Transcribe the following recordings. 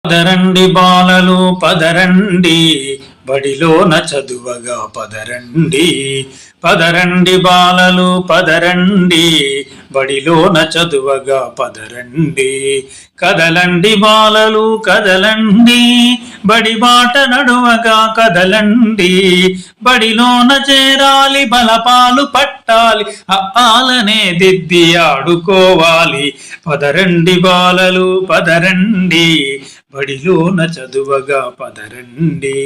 పదరండి బాలలు పదరండి, బడిలోన చదువగా పదరండి. పదరండి బాలలు పదరండి, బడిలోన చదువగా పదరండి. కదలండి బాలలు కదలండి, బడి బాట నడువగా కదలండి. బడిలోన చేరాలి బలపాలు పట్టాలి, ఆలనే దిద్ది ఆడుకోవాలి. పదరండి బాలలు పదరండి, బడిలోన చదువగా పదరండి.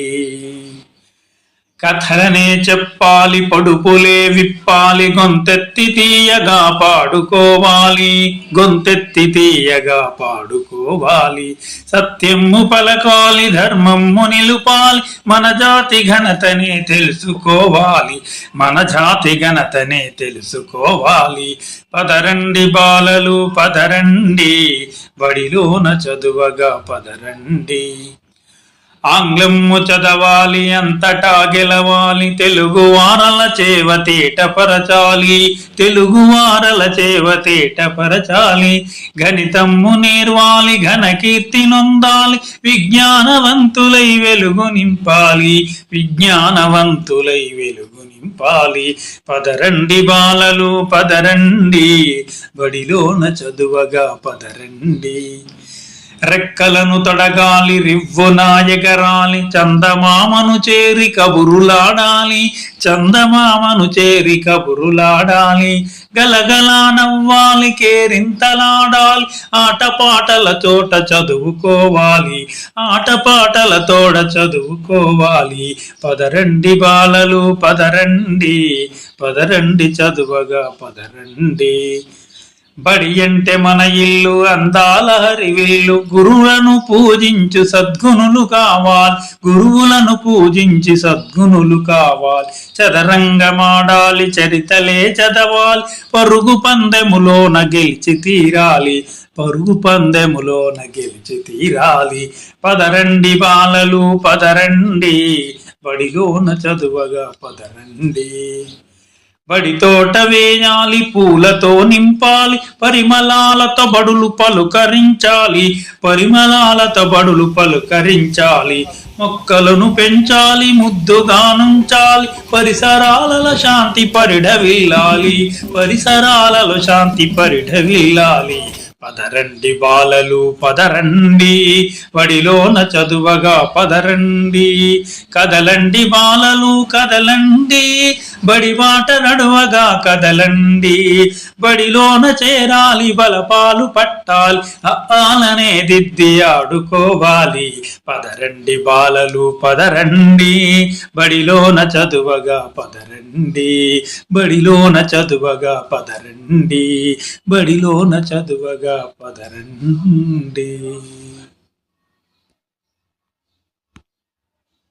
కథలనే చెప్పాలి పడుపులే విప్పాలి, గొంతెత్తి తీయగా పాడుకోవాలి. గొంతెత్తి తీయగా పాడుకోవాలి. సత్యము పలకాలి ధర్మము నిలుపాలి, మన జాతి ఘనతనే తెలుసుకోవాలి. మన జాతి ఘనతనే తెలుసుకోవాలి. పదరండి బాలలు పదరండి, బడిలోన చదువగా పదరండి. ఆంగ్లము చదవాలి అంతటా గెలవాలి, తెలుగు వారల చేవతేటపరచాలి. తెలుగు వారల చేవతేటపరచాలి. గణితము నేర్వాలి ఘన కీర్తి నొందాలి, విజ్ఞానవంతులై వెలుగు నింపాలి. విజ్ఞానవంతులై వెలుగు నింపాలి. పదరండి బాలలు పదరండి, బడిలోన చదువగా పదరండి. రెక్కలను తొడగాలి రివ్వున ఎగరాలి, చందమామను చేరి కబురులాడాలి. చందమామను చేరి కబురులాడాలి. గలగలా నవ్వాలి కేరింతలాడాలి, ఆటపాటల చోట చదువుకోవాలి. ఆటపాటల తోడ చదువుకోవాలి. పదరండి బాలలు పదరండి, పదరండి చదువగా పదరండి. బడి అంటే మన ఇల్లు అందాల హరివిల్లు, గురువులను పూజించు సద్గుణులు కావాలి. గురువులను పూజించి సద్గుణులు కావాలి. చదరంగమాడాలి చరితలే చదవాలి, పరుగు పందెములోన గెలిచి తీరాలి. పరుగు పందెములోన గెలిచి తీరాలి. పదరండి బాలలు పదరండి, బడిలోన చదువగా పదరండి. బడి తోట వేయాలి పూలతో నింపాలి, పరిమళాలతో బడులు పలుకరించాలి. పరిమళాలతో బడులు పలుకరించాలి. మొక్కలను పెంచాలి ముద్దుగా నుంచాలి, పరిసరాలలో శాంతి పరిఢవిల్లాలి. పరిసరాలలో శాంతి పరిఢవిల్లాలి. పదరండి బాలలు పదరండి, బడిలోన చదువగా పదరండి. కదలండి బాలలు కదలండి, బడి బాట నడువగా కదలండి. బడిలోన చేరాలి బలపాలు పట్టాలి, ఆలనే దిద్ది ఆడుకోవాలి. పదరండి బాలలు పదరండి, బడిలోన చదువగా పదరండి. బడిలోన చదువగా పదరండి. బడిలోన చదువగా పదరండి.